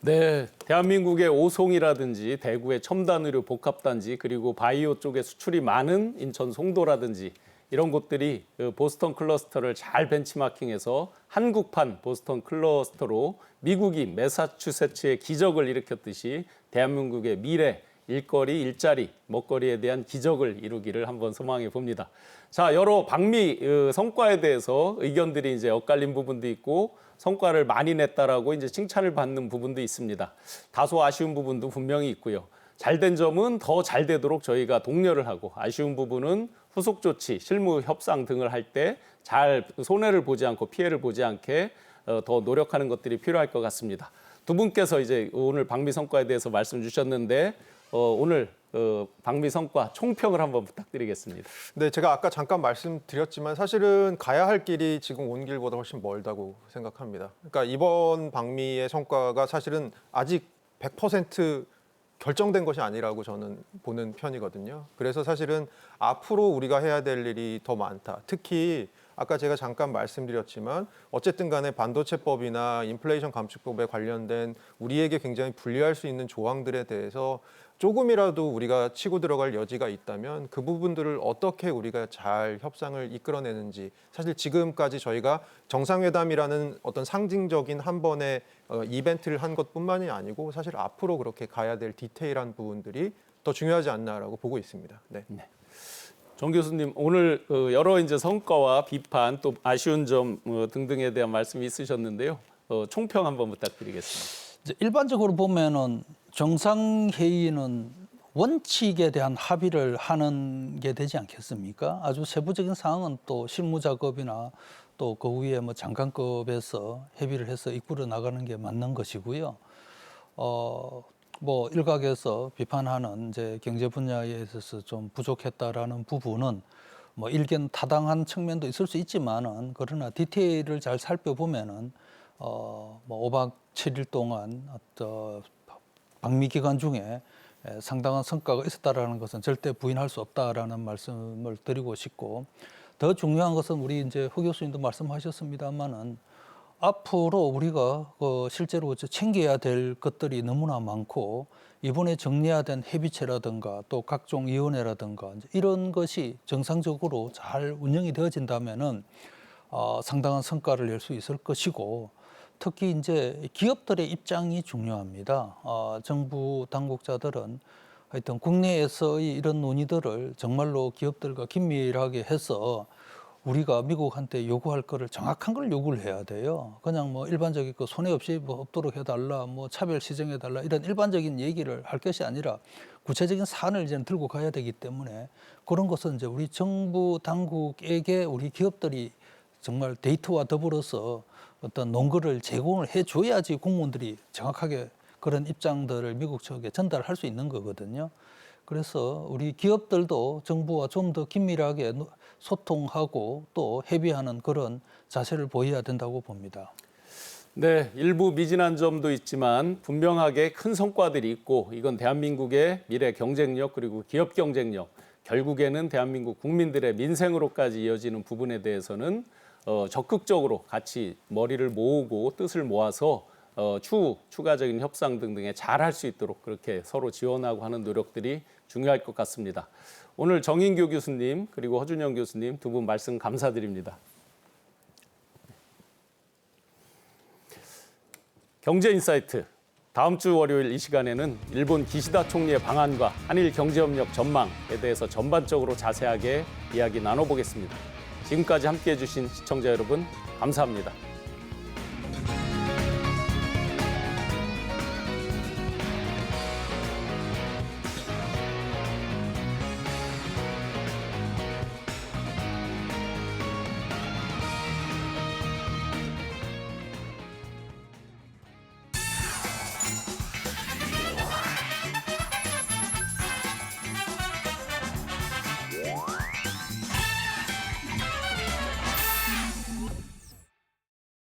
네, 대한민국의 오송이라든지 대구의 첨단의료 복합단지 그리고 바이오 쪽에 수출이 많은 인천 송도라든지 이런 곳들이 그 보스턴 클러스터를 잘 벤치마킹해서 한국판 보스턴 클러스터로 미국이 매사추세츠의 기적을 일으켰듯이 대한민국의 미래, 일거리, 일자리, 먹거리에 대한 기적을 이루기를 한번 소망해 봅니다. 자, 여러 방미 성과에 대해서 의견들이 이제 엇갈린 부분도 있고 성과를 많이 냈다라고 이제 칭찬을 받는 부분도 있습니다. 다소 아쉬운 부분도 분명히 있고요. 잘된 점은 더 잘 되도록 저희가 독려를 하고 아쉬운 부분은 후속 조치, 실무 협상 등을 할 때 잘 손해를 보지 않고 피해를 보지 않게 더 노력하는 것들이 필요할 것 같습니다. 두 분께서 이제 오늘 방미 성과에 대해서 말씀 주셨는데 오늘 방미 성과 총평을 한번 부탁드리겠습니다. 네, 제가 아까 잠깐 말씀드렸지만 사실은 가야 할 길이 지금 온 길보다 훨씬 멀다고 생각합니다. 그러니까 이번 방미의 성과가 사실은 아직 100% 결정된 것이 아니라고 저는 보는 편이거든요. 그래서 사실은 앞으로 우리가 해야 될 일이 더 많다. 특히 아까 제가 잠깐 말씀드렸지만 어쨌든 간에 반도체법이나 인플레이션 감축법에 관련된 우리에게 굉장히 불리할 수 있는 조항들에 대해서 조금이라도 우리가 치고 들어갈 여지가 있다면 그 부분들을 어떻게 우리가 잘 협상을 이끌어내는지 사실 지금까지 저희가 정상회담이라는 어떤 상징적인 한 번의 이벤트를 한 것뿐만이 아니고 사실 앞으로 그렇게 가야 될 디테일한 부분들이 더 중요하지 않나라고 보고 있습니다. 네. 정 교수님, 오늘 여러 이제 성과와 비판 또 아쉬운 점 등등에 대한 말씀이 있으셨는데요. 총평 한번 부탁드리겠습니다. 이제 일반적으로 보면은 정상회의는 원칙에 대한 합의를 하는 게 되지 않겠습니까? 아주 세부적인 사항은 또 실무 작업이나 또 그 위에 뭐 장관급에서 협의를 해서 이끌어 나가는 게 맞는 것이고요. 뭐 일각에서 비판하는 이제 경제 분야에 있어서 좀 부족했다라는 부분은 뭐 일견 타당한 측면도 있을 수 있지만은 그러나 디테일을 잘 살펴보면은 뭐 5박 7일 동안 어떤 방미 기간 중에 상당한 성과가 있었다라는 것은 절대 부인할 수 없다라는 말씀을 드리고 싶고 더 중요한 것은 우리 이제 후 교수님도 말씀하셨습니다만은 앞으로 우리가 실제로 챙겨야 될 것들이 너무나 많고 이번에 정리해야 된 협의체라든가 또 각종 위원회라든가 이런 것이 정상적으로 잘 운영이 되어진다면은 상당한 성과를 낼 수 있을 것이고 특히 이제 기업들의 입장이 중요합니다. 정부 당국자들은 하여튼 국내에서의 이런 논의들을 정말로 기업들과 긴밀하게 해서 우리가 미국한테 요구할 거를 정확한 걸 요구를 해야 돼요. 그냥 뭐 일반적인 거 손해 없이 뭐 없도록 해달라, 뭐 차별 시정해달라 이런 일반적인 얘기를 할 것이 아니라 구체적인 사안을 이제 들고 가야 되기 때문에 그런 것은 이제 우리 정부 당국에게 우리 기업들이 정말 데이터와 더불어서 어떤 논거를 제공을 해줘야지 공무원들이 정확하게 그런 입장들을 미국 측에 전달할 수 있는 거거든요. 그래서 우리 기업들도 정부와 좀 더 긴밀하게 소통하고 또 협의하는 그런 자세를 보여야 된다고 봅니다. 네, 일부 미진한 점도 있지만 분명하게 큰 성과들이 있고 이건 대한민국의 미래 경쟁력 그리고 기업 경쟁력 결국에는 대한민국 국민들의 민생으로까지 이어지는 부분에 대해서는 적극적으로 같이 머리를 모으고 뜻을 모아서 추가적인 협상 등등에 잘할 수 있도록 그렇게 서로 지원하고 하는 노력들이 중요할 것 같습니다. 오늘 정인교 교수님 그리고 허준영 교수님 두 분 말씀 감사드립니다. 경제인사이트 다음 주 월요일 이 시간에는 일본 기시다 총리의 방안과 한일 경제협력 전망에 대해서 전반적으로 자세하게 이야기 나눠보겠습니다. 지금까지 함께해 주신 시청자 여러분 감사합니다.